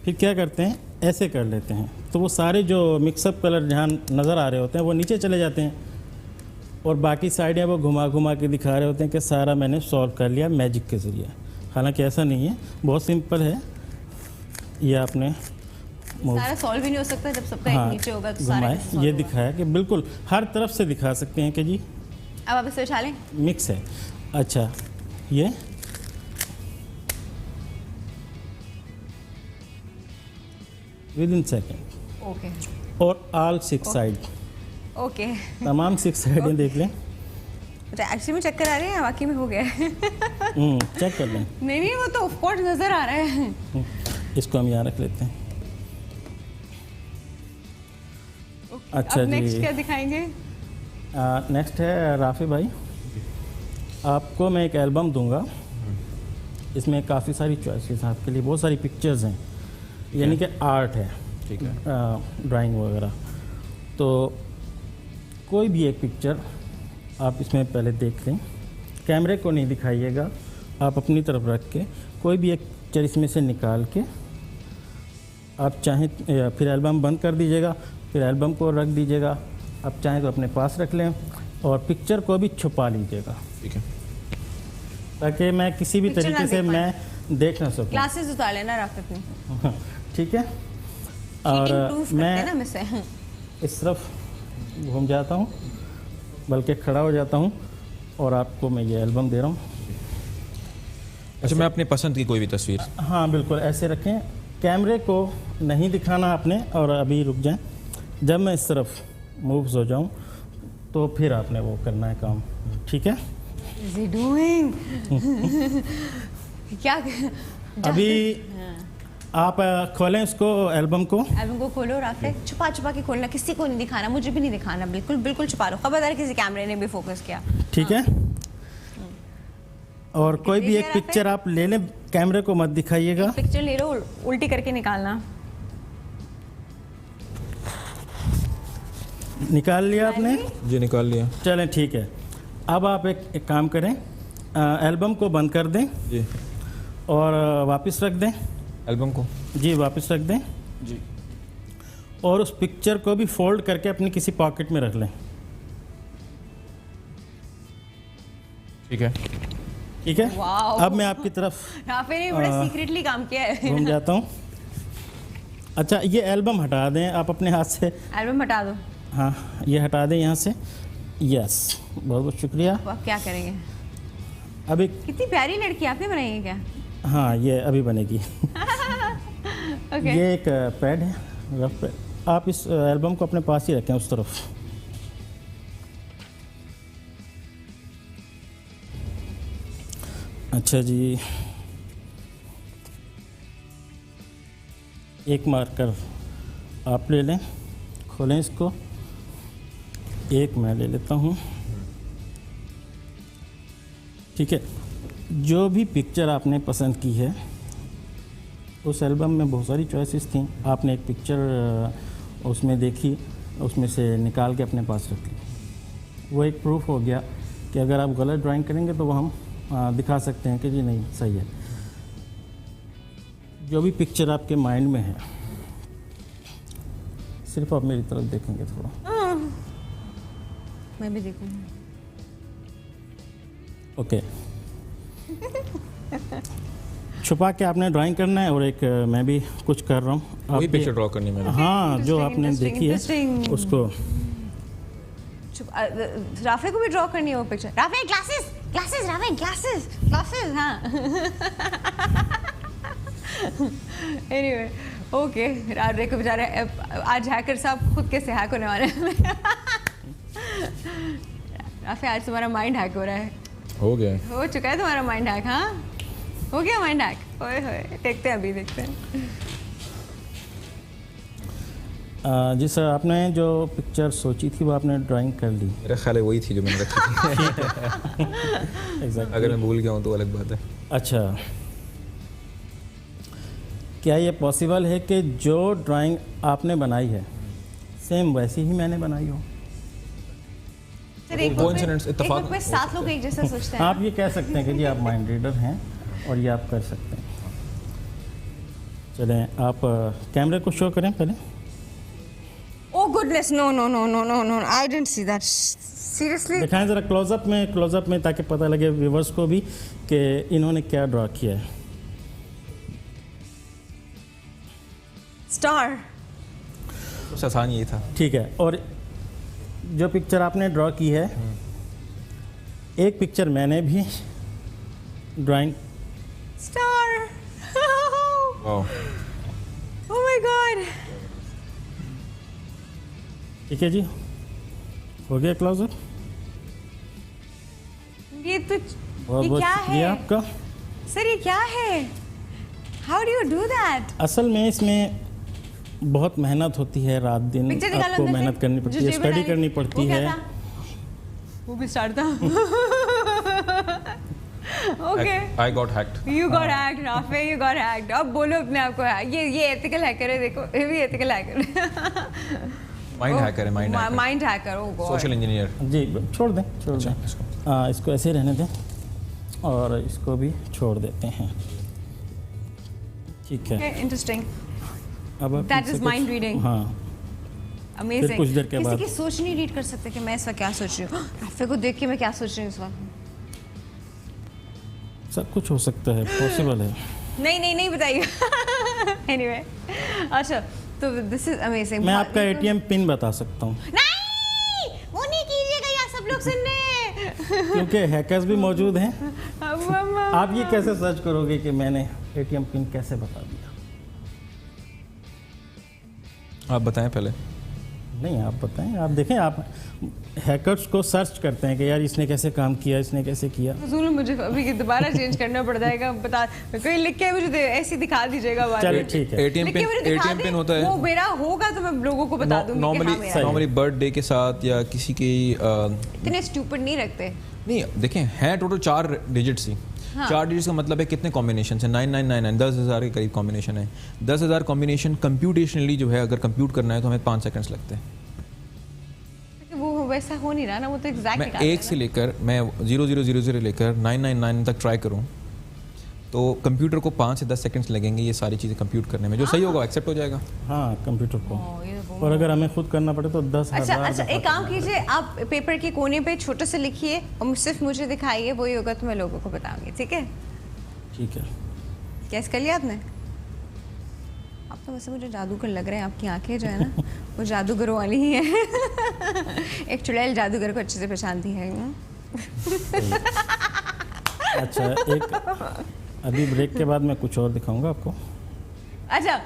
फिर क्या करते हैं, ऐसे कर लेते हैं, तो वो सारे जो मिक्सअप कलर जहाँ नज़र आ रहे होते हैं वो नीचे चले जाते हैं, और बाकी साइडें वो घुमा घुमा के दिखा रहे होते हैं कि सारा मैंने सॉल्व कर लिया मैजिक के ज़रिए। हालांकि ऐसा नहीं है, बहुत सिंपल है। ये आपने सारा सॉल्व भी नहीं हो सकता जब सबका एक नीचे होगा तो सारा ये दिखाया कि बिल्कुल हर तरफ से दिखा सकते हैं कि जी अब आप इसे उछा लें, मिक्स है। अच्छा, ये विद इन सेकेंड। ओके, और ऑल 6 साइड, ओके, तमाम 6 साइडें देख लें। एक्चुअली में चक्कर आ रहे हैं, वाकई में हो गया है। चेक कर लें। नहीं वो तो ऑफ कोर्स नजर आ रहा है। इसको हम यहाँ रख लेते हैं। अच्छा अब नेक्स्ट जी, क्या दिखाएंगे? नेक्स्ट है राफी भाई, आपको मैं एक एल्बम दूंगा। इसमें काफ़ी सारी चॉइसेस हैं आपके लिए, बहुत सारी पिक्चर्स हैं, यानी कि आर्ट है, ठीक है, ड्राइंग वगैरह। तो कोई भी एक पिक्चर आप इसमें पहले देख लें, कैमरे को नहीं दिखाइएगा, आप अपनी तरफ रख के कोई भी एक पिक्चर इसमें से निकाल के आप चाहें फिर एल्बम बंद कर दीजिएगा, फिर एल्बम को रख दीजिएगा। आप चाहें तो अपने पास रख लें और पिक्चर को भी छुपा लीजिएगा, ठीक है, ताकि मैं किसी भी पिक्चर ना तरीके से देख मैं देख ना सकूं। ग्लासेस उतार लेना राफिक ने। ठीक है, और मैं इस तरफ घूम जाता हूँ, बल्कि खड़ा हो जाता हूँ और आपको मैं ये एल्बम दे रहा हूँ। अच्छा, मैं अपनी पसंद की कोई भी तस्वीर? हाँ बिल्कुल, ऐसे रखें, कैमरे को नहीं दिखाना आपने। और अभी रुक जाएं, जब मैं इस तरफ मूव्स हो जाऊँ तो फिर आपने वो करना है काम, ठीक है? Is he doing? क्या अभी आप खोलें इसको, एल्बम को खोलो राफिक, छुपा छुपा के खोलना, किसी को नहीं दिखाना, मुझे भी नहीं दिखाना, बिल्कुल बिल्कुल छुपा लो, खबरदार किसी कैमरे ने भी फोकस किया, ठीक है? और कोई भी एक पिक्चर आप ले लें, कैमरे को मत दिखाइएगा। पिक्चर ले लो, उल्टी करके निकालना। निकाल लिया आपने? जी निकाल लिया। चलें ठीक है, अब आप एक काम करें, एल्बम को बंद कर दें जी, और वापस रख दें एल्बम को। जी वापस रख दें जी, और उस पिक्चर को भी फोल्ड करके अपनी किसी पॉकेट में रख लें, ठीक है, ठीक है? वाओ। अब मैं आपकी तरफ राफिक ने बड़ा सीक्रेटली काम किया है। घूम जाता हूँ। अच्छा, ये एल्बम हटा दें आप अपने हाथ से। एल्बम हटा दो। हाँ, ये हटा दें यहाँ से। यस, बहुत बहुत शुक्रिया। आप क्या करेंगे? अभी कितनी प्यारी लड़की आपने बनाई है क्या? हाँ, ये अभी बनेगी। ओके। ये एक पैड है, रफ पैड। आप इस एल्बम को अपने पास ही रखें, उस तरफ। अच्छा जी, एक मार्कर आप ले लें, खोलें इसको, एक मैं ले लेता हूँ, ठीक है? जो भी पिक्चर आपने पसंद की है, उस एल्बम में बहुत सारी चॉइसेस थी, आपने एक पिक्चर उसमें देखी, उसमें से निकाल के अपने पास रख ली। वो एक प्रूफ हो गया कि अगर आप गलत ड्राइंग करेंगे तो वो हम दिखा सकते हैं कि जी नहीं, सही है। जो भी पिक्चर आपके माइंड में है, सिर्फ आप मेरी तरफ देखेंगे थोड़ा। मैं भी देखूंगी। ओके। छुपा के आपने ड्राइंग करना है, और एक मैं भी कुछ कर रहा हूँ। वही पिक्चर ड्रॉ करनी है मैंने। हाँ, जो आपने देखी है उसको। राफिक को भी ड्रॉ करनी है वो पिक्चर। राफिक ग्लासेस, ग्लासेस, राफिक ग्लासेस, ग्लासेस। हाँ। Anyway, okay. देखो बेचारे, आज हैकर साहब खुद कैसे हैक होने वाले हैं। राफिक, आज तुम्हारा माइंड हैक हो रहा है। हो गया, हो चुका है तुम्हारा माइंड हैक। हाँ, हो गया माइंड हैक। ओए होए, देखते हैं, अभी देखते हैं। जी सर, आपने जो पिक्चर सोची थी वो आपने ड्राइंग कर ली? मेरा ख्याल है वही थी जो मैंने रखी थी। Exactly. अगर मैं भूल गया हूँ तो अलग बात है। अच्छा, क्या ये पॉसिबल है कि जो ड्राइंग आपने बनाई है सेम वैसी ही मैंने बनाई हो? सर, एक वक्त में 7 लोग एक जैसा सोचते हैं। आप ये कह सकते हैं कि जी आप माइंड रीडर हैं और ये आप कर सकते हैं। चलें, आप कैमरे को शो करें पहले। Oh goodness, no, no, no, no, no, no, I didn't see that. Seriously? दिखाएं ज़रा क्लोजअप में, ताकि पता लगे व्यूवर्स को भी कि इन्होंने क्या ड्रॉ किया है। स्टार। सबसे आसान यही था। ठीक है, और जो पिक्चर आपने ड्रॉ की है, एक पिक्चर मैंने भी ड्राइंग। स्टार। वाह, Oh my God. ठीक है जी, हो गया क्लोजअप। ये तो बहुत बहुत क्या शुक्रिया है? आपका। सर ये क्या है? How do you do that? असल में इसमें बहुत मेहनत होती है, रात दिन पिक्चर निकालो आपको अंदर से। मेहनत करनी पड़ती है, जो स्टडी बताई। करनी वो पड़ती क्या है। था? वो भी स्टार्ट था। Okay, I got hacked. You got hacked Rafe, you got hacked. अब बोलो अपने आप को, ये एथिकल हैकर है, देखो ये भी एथिकल हैकर है। माइंड हैकर है, mind hacker, mind hacker, oh god. Social engineer. जी छोड़ दें, छोड़ अच्छा, दें। इसको इसको ऐसे रहने दें और इसको भी छोड़ देते हैं। ठीक है, इंटरेस्टिंग। अब आप That मुझसे is कुछ- mind reading. हाँ, अमेजिंग। कुछ देर के किसी बाद- की सोच नहीं रीड कर सकते कि मैं इस वक्त क्या सोच रही हूँ। राफे को देख के मैं क्या सोच रही हूँ इस वक्त। सब कुछ हो सकता है, पॉसिबल है। नहीं बताइए। एनीवे, अच्छा तो दिस इज अमेजिंग। मैं आपका एटीएम पिन बता सकता हूँ, नहीं, वो नहीं कीजिएगा यार, सब लोग सुन रहे हैं। क्योंकि हैकर्स भी मौजूद हैं। अब आप ये कैसे सर्च करोगे कि मैंने एटीएम पिन कैसे बता दिया? आप बताएं पहले। नहीं, आप बताएं, आप देखें, आप हैकर्स को सर्च करते हैं कि यार इसने कैसे काम किया, इसने कैसे किया। फजूल, मुझे अभी दोबारा चेंज करना पड़ जाएगा। बता, कोई लिख के मुझे ऐसे दिखा दीजिएगा बाद में। चलिए ठीक है। एटीएम लिख के पिन, मुझे दिखा एटीएम दे, पिन होता है वो मेरा होगा तो मैं लोगों को बता दूंगी कि हाँ मेरा है। नॉर्मली बर्थडे के साथ या किसी की इतने स्टूपिड नहीं रखते। नहीं, देखें हैं टोटल 4 डिजिट्स ही। हाँ। 4 डिजिट्स का मतलब है कितने कॉम्बिनेशन है? 9999, 10,000 के करीब कॉम्बिनेशन है। 10,000 कॉम्बिनेशन कंप्यूटेशनली जो है अगर कंप्यूट करना है तो हमें 5 सेकंड्स लगते हैं। वो वैसा हो नहीं रहा ना, वो तो एग्जैक्ट मैं 1 से लेकर मैं 0000 लेकर 999 तक ट्राई करूं तो कंप्यूटर को 5 से 10 सेकंड्स लगेंगे ये सारी चीज़ें कंप्यूट करने में। जो सही होगा एक्सेप्ट हो जाएगा। हाँ, कंप्यूटर को। और अगर हमें खुद करना पड़े तो 10,000। अच्छा, एक काम कीजिए, आप पेपर के कोने पे छोटे से लिखिए और सिर्फ मुझे दिखाइए, वही होगा तो मैं लोगों को बताऊंगी। ठीक है? ठीक है। कैसे कर लिया आपने? आप तो वैसे मुझे जादूगर लग रहे हैं, आपकी आंखें जो है ना वो जादूगरों वाली ही है। एक चुड़ैल जादूगर को अच्छे से पहचानती है। अच्छा, एक अभी ब्रेक के बाद मैं कुछ और दिखाऊंगा आपको। अच्छा,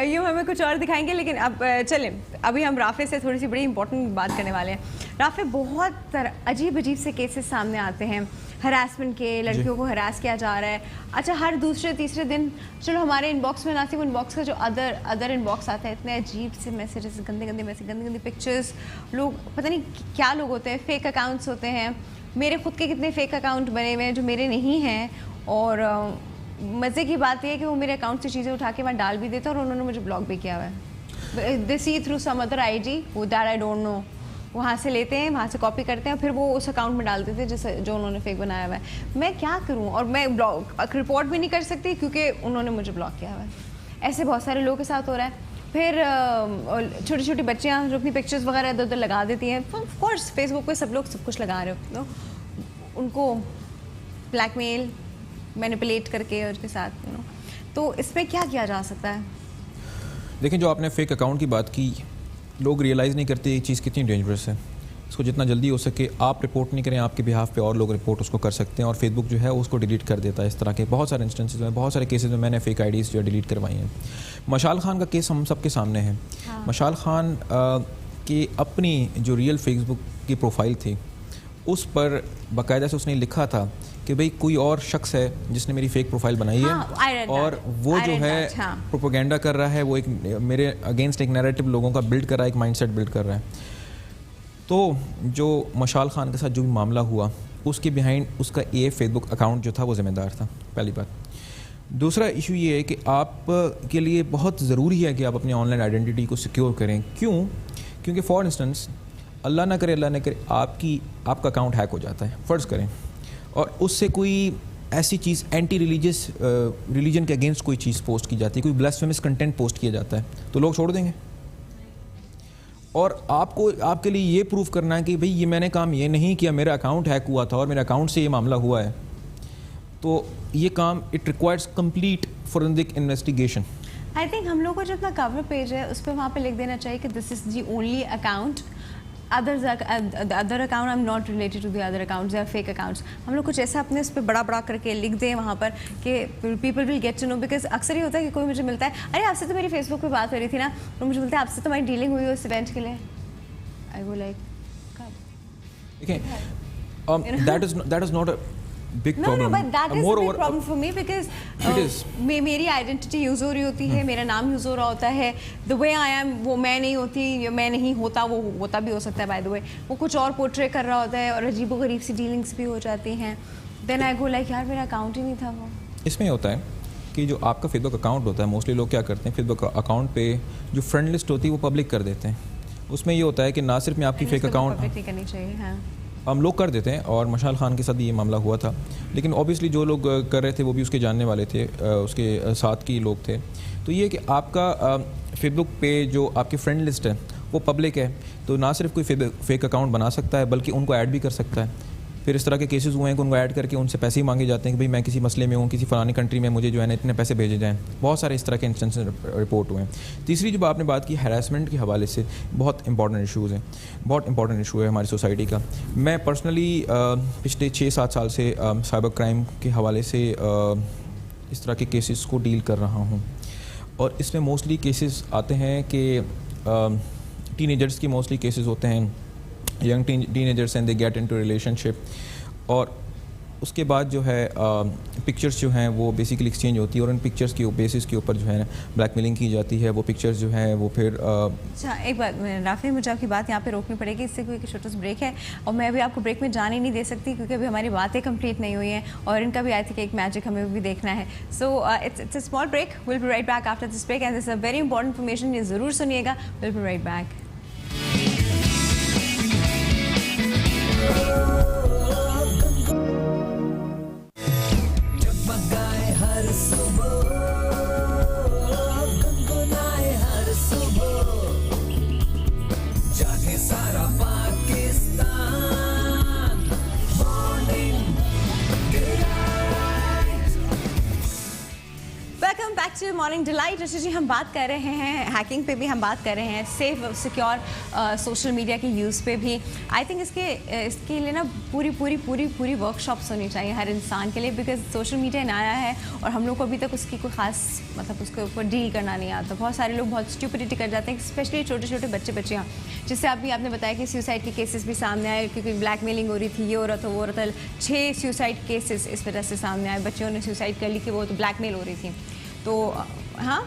यूँ हमें कुछ और दिखाएंगे, लेकिन अब चलें, अभी हम राफे से थोड़ी सी बड़ी इंपॉर्टेंट बात करने वाले हैं। राफे, बहुत अजीब से केसेस सामने आते हैं हरासमेंट के, लड़कियों को हरास किया जा रहा है। अच्छा, हर दूसरे तीसरे दिन, चलो हमारे इनबॉक्स में ना सिर्फ इनबॉक्स का जो अदर इनबॉक्स आता है, इतने अजीब से मैसेजेस, गंदे मैसेज, गंदी पिक्चर्स, लोग पता नहीं क्या लोग होते हैं, फेक अकाउंट्स होते हैं। मेरे खुद के कितने फेक अकाउंट बने हुए हैं जो मेरे नहीं हैं, और मज़े की बात यह है कि वो मेरे अकाउंट से चीज़ें उठा के मैं डाल भी देता हूँ और उन्होंने मुझे ब्लॉक भी किया हुआ है। दे सी थ्रू सम अदर आईडी वो दैट आई डोंट नो, वहाँ से लेते हैं, वहाँ से कॉपी करते हैं, फिर वो उस अकाउंट में डाल देते हैं जैसे जो उन्होंने फेक बनाया हुआ है। मैं क्या करूँ? और मैं ब्लॉक रिपोर्ट भी नहीं कर सकती क्योंकि उन्होंने मुझे ब्लॉक किया हुआ है। ऐसे बहुत सारे लोगों के साथ हो रहा है। फिर छोटी छोटी बच्चियाँ जो अपनी पिक्चर्स वगैरह इधर उधर लगा देती हैं। ऑफ कोर्स फेसबुक पे सब लोग सब कुछ लगा रहे हो, उनको ब्लैकमेल मैनिपुलेट करके और उसके साथ तो इसमें क्या किया जा सकता है? देखें, जो आपने फेक अकाउंट की बात की, लोग रियलाइज़ नहीं करते ये चीज़ कितनी डेंजरस है। इसको जितना जल्दी हो सके आप रिपोर्ट नहीं करें, आपके बिहाफ पे और लोग रिपोर्ट उसको कर सकते हैं और फेसबुक जो है उसको डिलीट कर देता है। इस तरह के बहुत सारे इंस्टेंसेस में, बहुत सारे केसेस में मैंने फेक आईडीज़ जो है डिलीट करवाई हैं। मशाल खान का केस हम सबके सामने है। हाँ। मशाल खान की अपनी जो रियल फेसबुक की प्रोफाइल थी उस पर बाकायदा से उसने लिखा था कि भाई कोई और शख्स है जिसने मेरी फेक प्रोफाइल बनाई है, हाँ, और वो जो है प्रोपोगेंडा कर रहा है, वो एक मेरे अगेंस्ट एक नैरेटिव लोगों का बिल्ड कर रहा है, एक माइंडसेट बिल्ड कर रहा है। तो जो मशाल खान के साथ जो भी मामला हुआ उसके बिहाइंड उसका ये फेसबुक अकाउंट जो था वो ज़िम्मेदार था, पहली बात। दूसरा इशू ये है कि आप के लिए बहुत ज़रूरी है कि आप अपनी ऑनलाइन आइडेंटिटी को सिक्योर करें। क्यों? क्योंकि फॉर इंस्टेंस अल्लाह ना करे आपका अकाउंट हैक हो जाता है, फ़र्ज़ करें, और उससे कोई ऐसी चीज़ एंटी रिलीजन के अगेंस्ट कोई चीज़ पोस्ट की जाती है, कोई ब्लास्फेमस कंटेंट पोस्ट किया जाता है, तो लोग छोड़ देंगे। और आपको आपके लिए ये प्रूफ करना है कि भाई ये मैंने काम ये नहीं किया, मेरा अकाउंट हैक हुआ था और मेरे अकाउंट से ये मामला हुआ है, तो ये काम it requires complete forensic investigation. I think हम लोग को जो अपना कवर पेज है उस पर वहाँ पे लिख देना चाहिए कि this is the only account, other account I am not related to the other accounts, they are fake accounts. हम लोग कुछ ऐसा अपने उस पर बड़ा करके लिख दें वहाँ पर कि people will get to know. Because अक्सर ही होता है कि कोई मुझे मिलता है, अरे आपसे तो मेरी फेसबुक पे बात हो रही थी ना, और मुझे मिलता है आपसे तो हमारी डीलिंग हुई है उस इवेंट के लिए। आई गो लाइक देखिए, that is not big No, problem. but that is a Moreover, big problem for me because It is. मेरी आइडेंटिटी यूज़ हो रही होती है, मेरा नाम यूज़ हो रहा होता है, the way I am वो मैं नहीं होती, या मैं नहीं होता वो होता भी हो सकता है by the way, वो कुछ और पोर्ट्रे कर रहा होता है और अजीबोगरीब सी डीलिंग्स भी हो जाती हैं. Then I go like यार मेरा अकाउंट ही नहीं था वो. इसमें होता है कि जो आपका फेसबुक अकाउंट होता है, मोस्टली लोग क्या करते हैं, फेसबुक अकाउंट पे जो फ्रेंड लिस्ट होती है वो पब्लिक कर देते हैं. उसमें ये होता है कि ना सिर्फ मैं आपकी फेक अकाउंट पब्लिक नहीं करनी चाहिए. हाँ. हम लोग कर देते हैं और मशाल खान के साथ भी ये मामला हुआ था, लेकिन ऑब्वियसली जो लोग कर रहे थे वो भी उसके जानने वाले थे, उसके साथ के लोग थे. तो ये कि आपका फेसबुक पे जो आपकी फ्रेंड लिस्ट है वो पब्लिक है, तो ना सिर्फ कोई फेक अकाउंट बना सकता है बल्कि उनको ऐड भी कर सकता है. फिर इस तरह के केसेस हुए हैं कि उनको ऐड करके उनसे पैसे ही मांगे जाते हैं कि भाई मैं किसी मसले में हूँ, किसी फलानी कंट्री में, मुझे जो है ना इतने पैसे भेजे जाएँ. बहुत सारे इस तरह के इंस्टेंस रिपोर्ट हुए हैं. तीसरी जो आपने बात की हैरेसमेंट के हवाले से, बहुत इंपॉर्टेंट इशूज़ हैं, बहुत इंपॉर्टेंट इशू है हमारी सोसाइटी का. मैं पर्सनली पिछले 6-7 साल से साइबर क्राइम के हवाले से इस तरह के केसेस को डील कर रहा हूँ और इसमें मोस्टली केसेस आते हैं कि टीनेजर्स की मोस्टली केसेस होते हैं, young teenagers and they get into relationship, और उसके बाद जो है पिक्चर्स जो हैं वो बेसिकली एक्सचेंज होती है और उन पिक्चर्स के बेसिस के ऊपर जो है ब्लैकमेलिंग की जाती है. वो पिक्चर्स जो हैं वो फिर अच्छा, एक बात राफी, मुझे आपकी बात यहाँ पे रोकनी पड़ेगी, इससे कोई छोटा सा ब्रेक है और मैं अभी आपको ब्रेक में जाने नहीं दे सकती क्योंकि अभी हमारी बातें कंप्लीट नहीं हुई हैं और इनका भी आई थिंक एक मैजिक हमें भी देखना है. So it's a small break, will be right back after this break and this a very important information, ये ज़रूर सुनिएगा. Will be right back. Morning delight. Rishi ji, हम बात कर रहे हैं हैकिंग पे भी, हम बात कर रहे हैं सेफ सिक्योर सोशल मीडिया के यूज़ पे भी. आई थिंक इसके लिए ना पूरी वर्कशॉप्स होनी चाहिए हर इंसान के लिए, बिकॉज सोशल मीडिया नया है और हम लोग को अभी तक उसकी कोई ख़ास मतलब उसके ऊपर डील करना नहीं आता. बहुत सारे लोग बहुत स्टूपिडिटी कर जाते हैं, स्पेशली छोटे छोटे बच्चियाँ, जिससे अभी आपने बताया कि सुसाइड के केसेस भी सामने आए क्योंकि ब्लैकमेलिंग हो रही थी, ये हो रहा था, वो हो रहा था. 6 सुसाइड केसेस इस वजह से सामने आए, बच्चियों ने सुसाइड कर ली कि वो तो ब्लैकमेल हो रही थी. तो हाँ,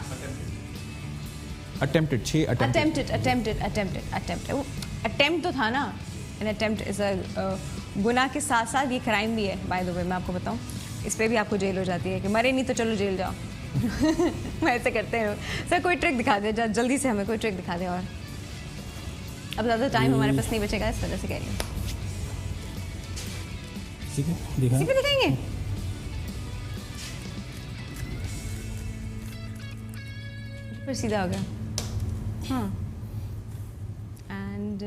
अटेम्प्ट तो था ना. एन अटेम्प्ट इज़ अ गुनाह के साथ साथ ये क्राइम भी है बाय द वे. मैं आपको बताऊँ, इस पर भी आपको जेल हो जाती है कि मरे नहीं तो चलो जेल जाओ. ऐसे करते हैं सर. कोई ट्रिक दिखा दे जल्दी से, हमें कोई ट्रिक दिखा दे. और अब ज़्यादा टाइम हमारे पास नहीं बचेगा, इस वजह से कह रही हूँ. ठीक है, दिखाएंगे. फिर सीधा हो गया. हाँ, एंड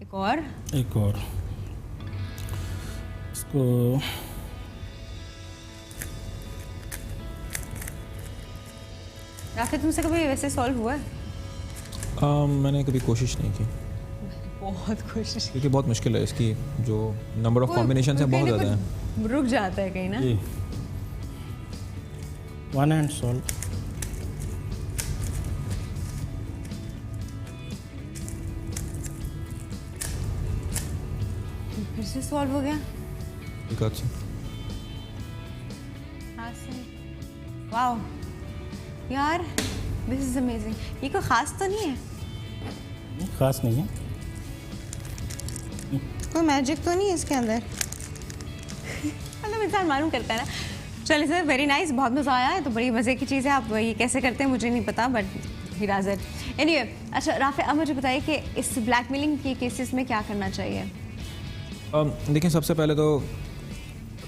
एक और इसको राफी, तुमसे कभी वैसे सॉल्व हुआ है? मैंने कभी कोशिश नहीं की. बहुत कोशिश, क्योंकि बहुत मुश्किल है, इसकी जो नंबर ऑफ कॉम्बिनेशन है बहुत ज़्यादा है. रुक जाता है कहीं ना. One hand solve. फिर से सॉल्व हो गया. वाओ यार, दिस इज अमेजिंग. ये कोई खास तो नहीं है? खास नहीं है, कोई मैजिक तो नहीं है इसके अंदर. मतलब इंसान मालूम करता है ना. चलिए सर, वेरी नाइस, बहुत मज़ा आया है. तो बड़ी मज़े की चीज़ है. आप ये कैसे करते हैं मुझे नहीं पता, but he does it anyway. अच्छा राफी, अब मुझे बताइए कि इस ब्लैकमेलिंग के केसेस में क्या करना चाहिए? देखिए, सबसे पहले तो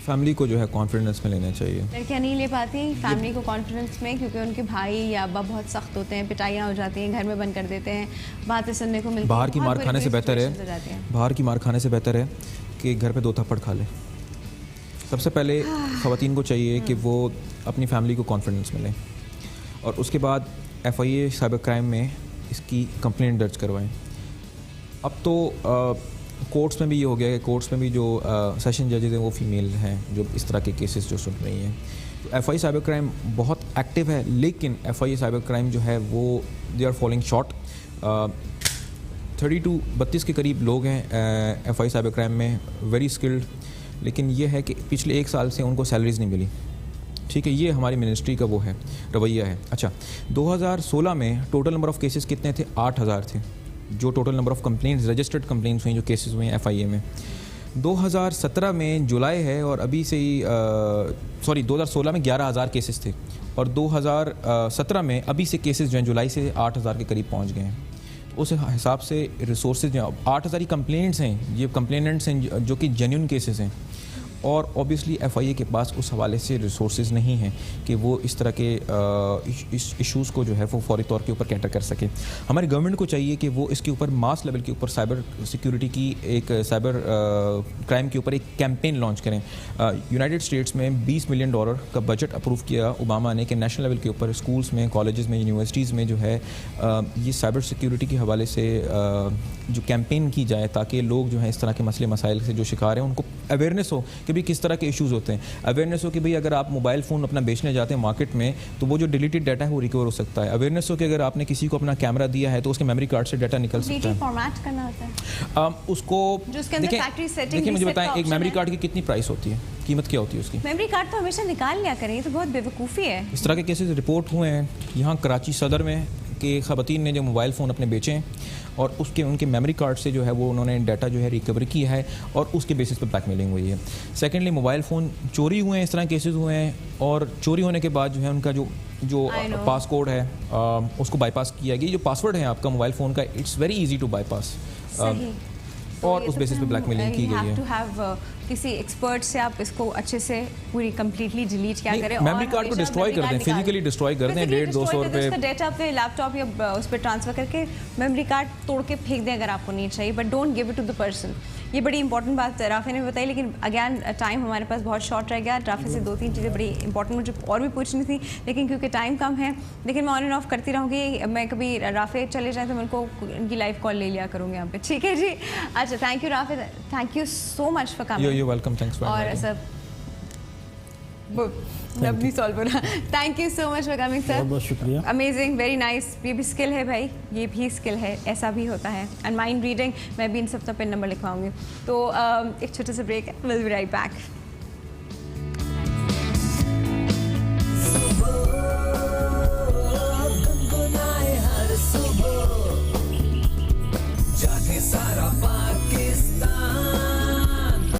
फैमिली को जो है कॉन्फिडेंस में लेना चाहिए. लड़कियाँ नहीं ले पाती फैमिली को कॉन्फिडेंस में, क्योंकि उनके भाई या अब्बा बहुत सख्त होते हैं, पिटाइयाँ हो जाती हैं, घर में बंद कर देते हैं, बातें सुनने को मिलती हैं. बाहर की मार खाने से बेहतर है कि घर पे 2 थप्पड़ खा ले. सबसे पहले ख़वातीन को चाहिए कि वो अपनी फैमिली को कॉन्फिडेंस में लें और उसके बाद FIA साइबर क्राइम में इसकी कंप्लेंट दर्ज करवाएं. अब तो कोर्ट्स में भी ये हो गया कि कोर्ट्स में भी जो सेशन जजेस हैं वो फीमेल हैं जो इस तरह के केसेस जो सुन रही हैं. तो FIA साइबर क्राइम बहुत एक्टिव है, लेकिन FIA साइबर क्राइम जो है वो दे आर फॉलिंग शॉर्ट. 32 के करीब लोग हैं FIA साइबर क्राइम में, वेरी स्किल्ड. लेकिन ये है कि पिछले 1 साल से उनको सैलरीज नहीं मिली। ठीक है, ये हमारी मिनिस्ट्री का वो है, रवैया है। अच्छा, 2016 में टोटल नंबर ऑफ़ केसेस कितने थे? 8000 थे, जो total number of complaints, registered complaints हुई, जो केसेस हुए हैं FIA में। 2017 में जुलाई है और अभी से ही 2016 में 11000 केसेस थे और 2017 में अभी से केसेस जो हैं जुलाई से 8000 के करीब पहुंच गए हैं। उस हिसाब से रिसोर्सेज जो 8000 ही कंप्लेंट्स हैं, ये कंप्लेनेंट्स हैं जो कि जेन्युइन केसेस हैं, और ऑब्वियसली FIA के पास उस हवाले से रिसोर्सेज नहीं हैं कि वो इस तरह के इश्यूज़ को जो है वो फौरी तौर के ऊपर कैटर कर सके। हमारी गवर्नमेंट को चाहिए कि वो इसके ऊपर मास लेवल के ऊपर साइबर सिक्योरिटी की एक साइबर क्राइम के ऊपर एक कैंपेन लॉन्च करें। यूनाइटेड स्टेट्स में $20 मिलियन का बजट अप्रूव किया ओबामा ने कि नेशनल लेवल के ऊपर स्कूल्स में, कॉलेजेस में, यूनिवर्सिटीज़ में जो है ये साइबर सिक्योरिटी के हवाले से जो कैंपेन की जाए, ताकि लोग जो है इस तरह के मसले मसाइल से जो शिकार हैं उनको अवेयरनेस हो कि भाई किस तरह के इश्यूज़ होते हैं, अवेयरनेस हो कि भाई अगर आप मोबाइल फ़ोन अपना बेचने जाते हैं मार्केट में तो वो जो डिलीटेड डाटा है वो रिकवर हो सकता है, अवेयरनेस हो कि अगर आपने किसी को अपना कैमरा दिया है तो उसके मेमोरी कार्ड से डाटा निकल सकता है। फॉर्मेट करना होता है उसको देखिए, मुझे बताएं एक मेमोरी कार्ड की कितनी प्राइस होती है, कीमत क्या होती है उसकी? मेमोरी कार्ड तो हमेशा निकाल लिया करें, ये तो बहुत बेवकूफ़ी है। इस तरह के केसेस रिपोर्ट हुए हैं यहाँ कराची सदर में कि ख़वातीन ने जो मोबाइल फ़ोन अपने बेचे हैं और उनके मेमोरी कार्ड से जो है वो उन्होंने डाटा जो है रिकवर किया है और उसके बेसिस पे ब्लैकमेलिंग हुई है। सेकेंडली, मोबाइल फ़ोन चोरी हुए हैं, इस तरह केसेस हुए हैं, और चोरी होने के बाद जो है उनका जो पासकोड है उसको बाईपास किया गया। जो पासवर्ड है आपका मोबाइल फ़ोन का, it's very easy to bypass, और उस बेसिस पे ब्लैकमेलिंग की गई है। किसी एक्सपर्ट से आप इसको अच्छे से पूरी कंप्लीटली डिलीट क्या करें, मेमोरी कार्ड को डिस्ट्रॉय कर दें, फिजिकली डिस्ट्रॉय कर दें, 150-200 रुपए उसका डेटा अपने लैपटॉप या उस पर ट्रांसफर करके मेमोरी कार्ड तोड़ के फेंक दें अगर आपको नहीं चाहिए, but don't give it to the person. ये बड़ी इंपॉर्टेंट बात राफे ने बताई, लेकिन अगैन टाइम हमारे पास बहुत शॉर्ट रह गया। राफे से 2-3 चीज़ें बड़ी इंपॉर्टेंट मुझे और भी पूछनी थी, लेकिन क्योंकि टाइम कम है, लेकिन मैं ऑन एंड ऑफ करती रहूँगी। मैं कभी राफे चले जाए तो मैं उनको उनकी लाइव कॉल ले लिया करूँगी यहाँ पे, ठीक है जी? अच्छा, thank you Rafe, thank you so much for coming. You welcome, thanks for और सब lovely solver, thank you so much for coming sir, बहुत शुक्रिया। Amazing, very nice. ये भी स्किल है भाई, ये भी स्किल है, ऐसा भी होता है। एंड माइंड रीडिंग, मैं भी इन सब पे नंबर लिखवाऊंगी। तो एक छोटा सा ब्रेक है, विल बी राइट बैक।